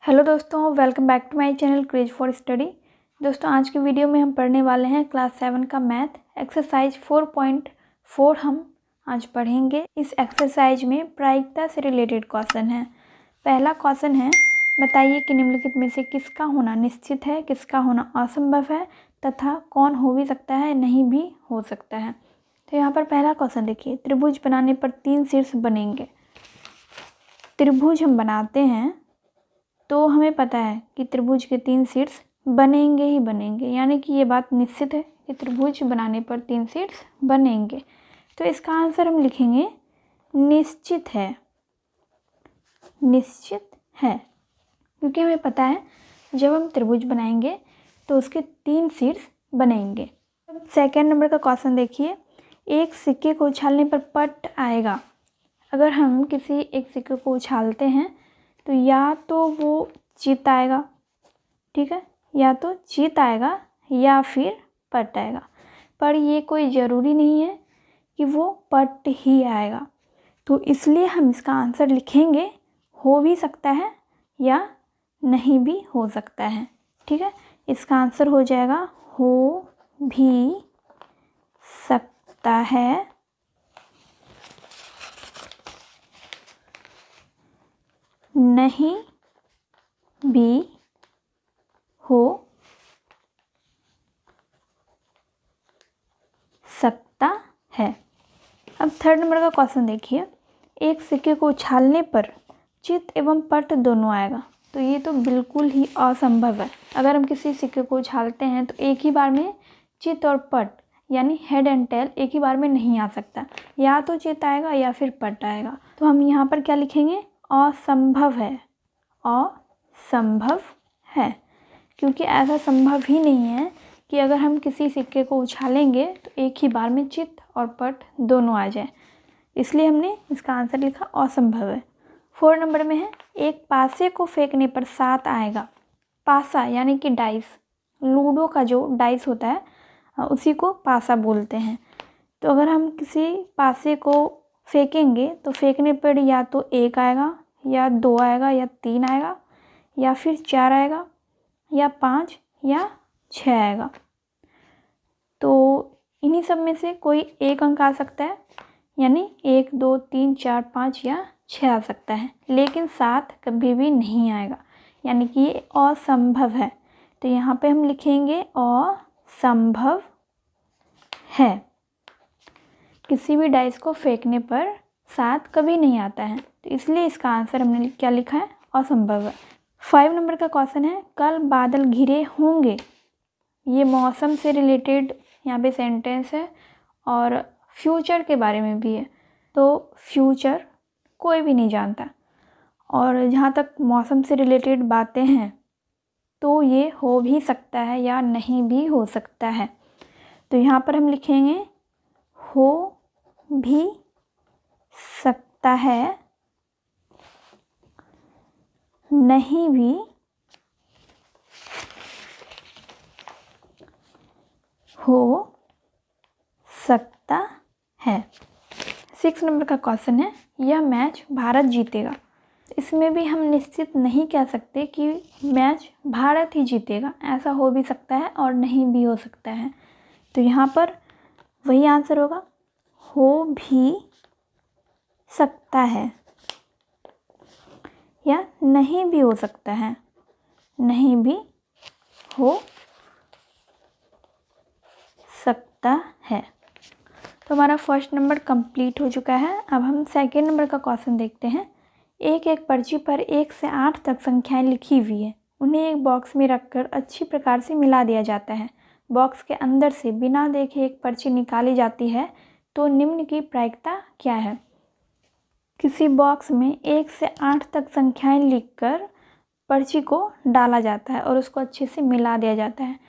Hello दोस्तों, welcome back to my channel craze for study. दोस्तों, आज की वीडियो में हम पढ़ने वाले हैं क्लास 7 का मैथ एक्सरसाइज 4.4 हम आज पढ़ेंगे। इस एक्सरसाइज में प्रायिकता से रिलेटेड क्वेश्चन है। पहला क्वेश्चन है, बताइए कि निम्नलिखित में से किसका होना निश्चित है, किसका होना असंभव है तथा कौन हो भी सकता है, नहीं भी हो सकता है। तो यहाँ पर पहला क्वेश्चन देखिए, त्रिभुज बनाने पर 3 शीर्ष बनेंगे। त्रिभुज हम बनाते हैं तो हमें पता है कि त्रिभुज के 3 शीर्ष बनेंगे ही बनेंगे, यानी कि ये बात निश्चित है कि त्रिभुज बनाने पर 3 शीर्ष बनेंगे। तो इसका आंसर हम लिखेंगे निश्चित है। निश्चित है, क्योंकि हमें पता है जब हम त्रिभुज बनाएंगे तो उसके 3 शीर्ष बनेंगे। सेकेंड नंबर का क्वेश्चन देखिए, एक सिक्के को उछालने पर पट आएगा। अगर हम किसी एक सिक्के को उछालते हैं तो या तो वो जीत आएगा, ठीक है, या तो जीत आएगा या फिर पट आएगा, पर ये कोई ज़रूरी नहीं है कि वो पट ही आएगा। तो इसलिए हम इसका आंसर लिखेंगे हो भी सकता है या नहीं भी हो सकता है, ठीक है। इसका आंसर हो जाएगा हो भी सकता है, नहीं भी हो सकता है। अब थर्ड नंबर का क्वेश्चन देखिए, एक सिक्के को उछालने पर चित एवं पट दोनों आएगा। तो ये तो बिल्कुल ही असंभव है। अगर हम किसी सिक्के को उछालते हैं तो एक ही बार में चित और पट यानी हेड एंड टेल एक ही बार में नहीं आ सकता, या तो चित आएगा या फिर पट आएगा। तो हम यहाँ पर क्या लिखेंगे, असंभव है। असंभव है, क्योंकि ऐसा संभव ही नहीं है कि अगर हम किसी सिक्के को उछालेंगे तो एक ही बार में चित और पट दोनों आ जाए, इसलिए हमने इसका आंसर लिखा असंभव है। 4 नंबर में है, एक पासे को फेंकने पर 7 आएगा। पासा यानी कि डाइस, लूडो का जो डाइस होता है उसी को पासा बोलते हैं। तो अगर हम किसी पासे को फेंकेंगे तो फेंकने पर या तो 1 आएगा या 2 आएगा या 3 आएगा या फिर 4 आएगा या 5 या 6 आएगा। तो इन्हीं सब में से कोई एक अंक आ सकता है, यानी 1 2 3 4 5 या 6 आ सकता है, लेकिन 7 कभी भी नहीं आएगा, यानी कि ये असंभव है। तो यहाँ पे हम लिखेंगे असंभव है। किसी भी डाइस को फेंकने पर 7 कभी नहीं आता है, तो इसलिए इसका आंसर हमने क्या लिखा है, असंभव है। 5 नंबर का क्वेश्चन है, कल बादल घिरे होंगे। ये मौसम से रिलेटेड यहाँ पे सेंटेंस है और फ्यूचर के बारे में भी है। तो फ्यूचर कोई भी नहीं जानता, और जहाँ तक मौसम से रिलेटेड बातें हैं तो ये हो भी सकता है या नहीं भी हो सकता है। तो यहाँ पर हम लिखेंगे हो भी सकता है, नहीं भी हो सकता है। 6 नंबर का क्वेश्चन है, यह मैच भारत जीतेगा। इसमें भी हम निश्चित नहीं कह सकते कि मैच भारत ही जीतेगा, ऐसा हो भी सकता है और नहीं भी हो सकता है। तो यहाँ पर वही आंसर होगा, हो भी सकता है या नहीं भी हो सकता है, नहीं भी हो सकता है। तो हमारा फर्स्ट नंबर कंप्लीट हो चुका है। अब हम सेकेंड नंबर का क्वेश्चन देखते हैं। एक एक पर्ची पर 1 से 8 तक संख्याएं लिखी हुई है, उन्हें एक बॉक्स में रखकर अच्छी प्रकार से मिला दिया जाता है। बॉक्स के अंदर से बिना देखे एक पर्ची निकाली जाती है, तो निम्न की प्रायिकता क्या है। किसी बॉक्स में 1 से 8 तक संख्याएं लिखकर पर्ची को डाला जाता है और उसको अच्छे से मिला दिया जाता है।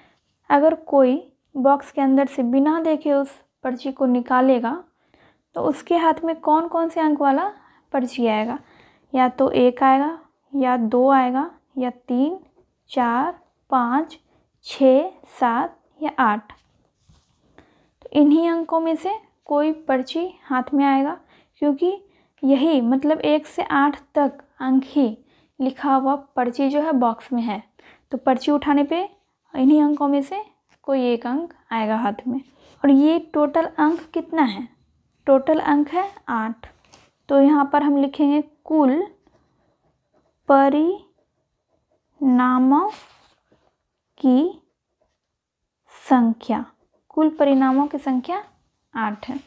अगर कोई बॉक्स के अंदर से बिना देखे उस पर्ची को निकालेगा तो उसके हाथ में कौन कौन से अंक वाला पर्ची आएगा, या तो 1 आएगा या 2 आएगा या 3 4 5 6 7 या 8। तो इन्हीं अंकों में से कोई पर्ची हाथ में आएगा, क्योंकि यही मतलब 1 से 8 तक अंक ही लिखा हुआ पर्ची जो है बॉक्स में है, तो पर्ची उठाने पे इन्हीं अंकों में से कोई एक अंक आएगा हाथ में। और ये टोटल अंक कितना है? टोटल अंक है 8। तो यहाँ पर हम लिखेंगे कुल परिणामों की संख्या। कुल परिणामों की संख्या 8 है।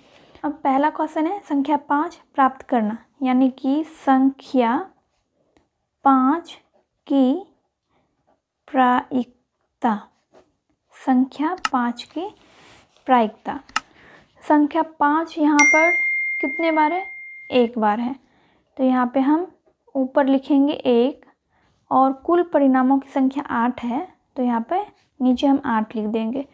अब पहला क्वेश्चन है संख्या 5 प्राप्त करना, यानी कि संख्या 5 की प्रायिकता। संख्या 5 की प्रायिकता। संख्या 5 यहाँ पर कितने बार है? एक बार है, तो यहाँ पे हम ऊपर लिखेंगे 1, और कुल परिणामों की संख्या 8 है, तो यहाँ पे नीचे हम 8 लिख देंगे।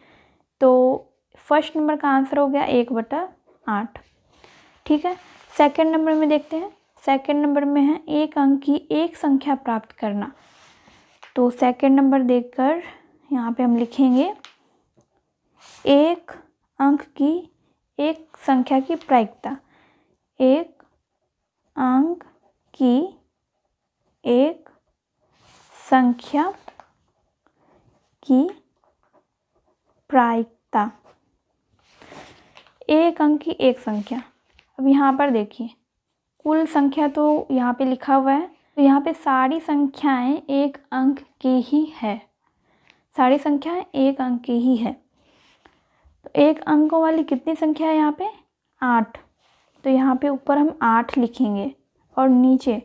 तो फर्स्ट नंबर का आंसर हो गया 1/8। ठीक है, सेकंड नंबर में देखते हैं। सेकंड नंबर में है एक अंक की एक संख्या प्राप्त करना। तो सेकंड नंबर देखकर यहाँ पे हम लिखेंगे एक अंक की एक संख्या की प्रायिकता। एक अंक की एक संख्या की प्रायिकता। एक अंक की एक संख्या। अब यहाँ पर देखिए कुल संख्या तो यहाँ पे लिखा हुआ है, तो यहाँ पे सारी संख्याएं एक अंक की ही है। सारी संख्याएं एक अंक की ही है। तो एक अंकों वाली कितनी संख्या है यहाँ पे? 8। तो यहाँ पे ऊपर हम 8 लिखेंगे, और नीचे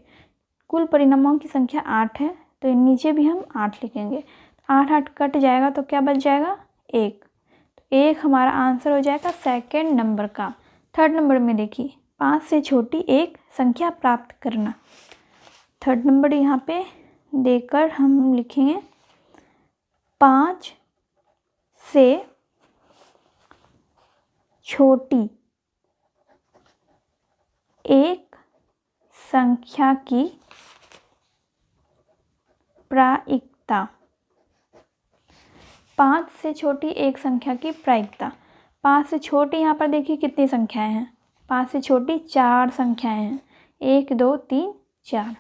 कुल परिणामों की संख्या 8 है, तो नीचे भी हम 8 लिखेंगे। 8 8 कट जाएगा तो क्या बच जाएगा? 1। तो 1 हमारा आंसर हो जाएगा सेकंड नंबर का। थर्ड नंबर में देखिए 5 से छोटी एक संख्या प्राप्त करना। थर्ड नंबर यहाँ पे देकर हम लिखेंगे 5 से छोटी एक संख्या की प्रायिकता। 5 से छोटी एक संख्या की प्रायिकता। 5 से छोटी यहाँ पर देखिए कितनी संख्याएं हैं? 5 से छोटी 4 संख्याएं हैं। 1 2 3 4,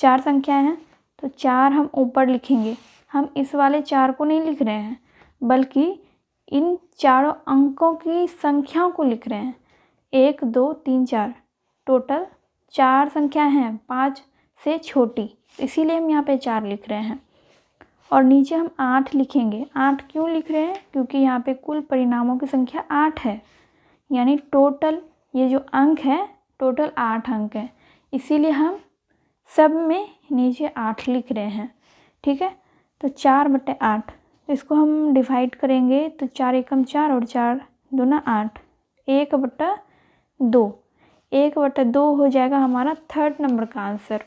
4 संख्याएं हैं, तो 4 हम ऊपर लिखेंगे। हम इस वाले 4 को नहीं लिख रहे हैं, बल्कि इन चारों अंकों की संख्याओं को लिख रहे हैं। 1 2 3 4, टोटल 4 संख्याएं हैं 5 से छोटी, इसीलिए हम यहाँ पे 4 लिख रहे हैं। और नीचे हम 8 लिखेंगे। 8 क्यों लिख रहे हैं? क्योंकि यहाँ पे कुल परिणामों की संख्या 8 है, यानी टोटल ये जो अंक है टोटल 8 अंक है, इसीलिए हम सब में नीचे 8 लिख रहे हैं। ठीक है, तो 4/8, इसको हम डिवाइड करेंगे तो 4 एकम 4 और 4 दूना 8, 1/2। 1/2 हो जाएगा हमारा थर्ड नंबर का आंसर।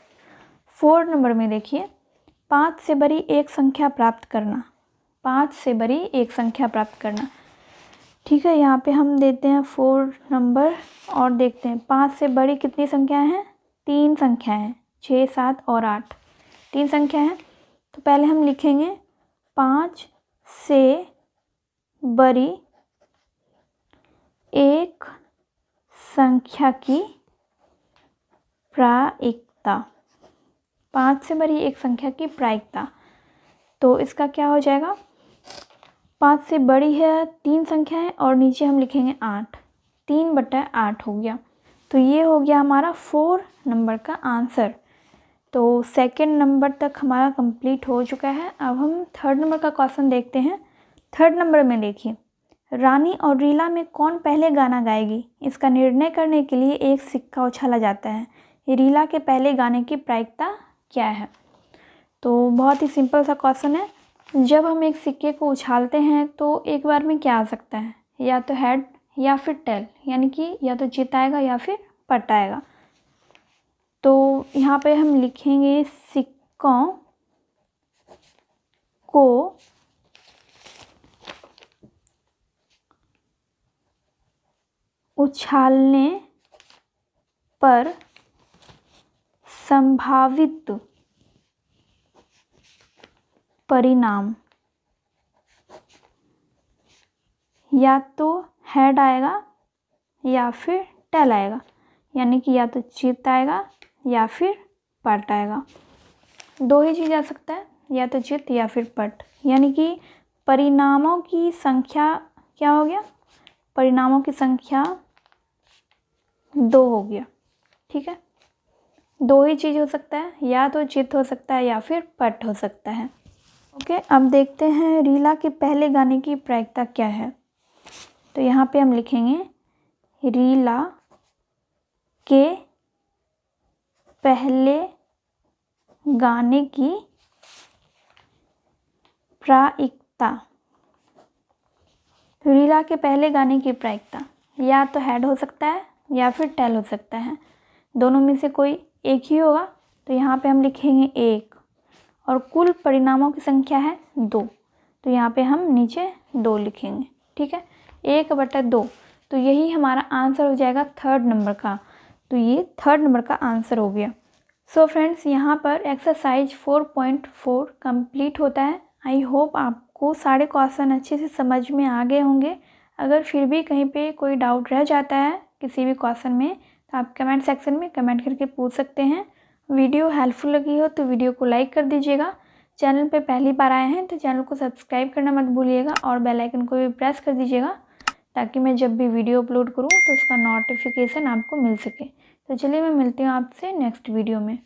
फोर्थ नंबर में देखिए 5 से बड़ी एक संख्या प्राप्त करना। 5 से बड़ी एक संख्या प्राप्त करना। ठीक है, यहाँ पे हम देते हैं 4 नंबर और देखते हैं 5 से बड़ी कितनी संख्याएं हैं? 3 संख्याएं हैं, 6 7 और 8, 3 संख्या हैं। तो पहले हम लिखेंगे 5 से बड़ी एक संख्या की प्रायिकता। 5 से बड़ी एक संख्या की प्रायिकता, तो इसका क्या हो जाएगा? 5 से बड़ी है 3 संख्या है, और नीचे हम लिखेंगे 8, 3/8 हो गया। तो ये हो गया हमारा 4 नंबर का आंसर। तो सेकंड नंबर तक हमारा कंप्लीट हो चुका है। अब हम थर्ड नंबर का क्वेश्चन देखते हैं। थर्ड नंबर में देखिए रानी और रीला में कौन पहले गाना गाएगी, इसका निर्णय करने के लिए एक सिक्का उछाला जाता है। रीला के पहले गाने की प्रायिकता क्या है? तो बहुत ही सिंपल सा क्वेश्चन है। जब हम एक सिक्के को उछालते हैं तो एक बार में क्या आ सकता है? या तो हेड या फिर टेल, यानी कि या तो जीत आएगा या फिर पट आएगा। तो यहाँ पे हम लिखेंगे सिक्कों को उछालने पर संभावित परिणाम या तो हेड आएगा या फिर टेल आएगा, यानी कि या तो जीत आएगा या फिर पट आएगा। दो ही चीज़ आ सकता है, या तो चित या फिर पट, यानी कि परिणामों की संख्या क्या हो गया, परिणामों की संख्या 2 हो गया। ठीक है, दो ही चीज़ हो सकता है, या तो चित हो सकता है या फिर पट हो सकता है। ओके, अब देखते हैं रीला के पहले गाने की प्रायिकता क्या है। तो यहाँ पे हम लिखेंगे रीला के पहले गाने की प्रायिकता। रीला के पहले गाने की प्रायिकता या तो हेड हो सकता है या फिर टेल हो सकता है, दोनों में से कोई एक ही होगा। तो यहाँ पे हम लिखेंगे 1 और कुल परिणामों की संख्या है 2, तो यहाँ पे हम नीचे 2 लिखेंगे। ठीक है, 1/2, तो यही हमारा आंसर हो जाएगा थर्ड नंबर का। तो ये थर्ड नंबर का आंसर हो गया। सो फ्रेंड्स, यहाँ पर एक्सरसाइज 4.4 कंप्लीट होता है। आई होप आपको सारे क्वेश्चन अच्छे से समझ में आ गए होंगे। अगर फिर भी कहीं पे कोई डाउट रह जाता है किसी भी क्वेश्चन में, तो आप कमेंट सेक्शन में कमेंट करके पूछ सकते हैं। वीडियो हेल्पफुल लगी हो तो वीडियो को लाइक कर दीजिएगा। चैनल पे पहली बार आए हैं तो चैनल को सब्सक्राइब करना मत भूलिएगा और बेल आइकन को भी प्रेस कर दीजिएगा, ताकि मैं जब भी वीडियो अपलोड करूँ तो उसका नोटिफिकेशन आपको मिल सके। तो चलिए, मैं मिलती हूँ आपसे नेक्स्ट वीडियो में।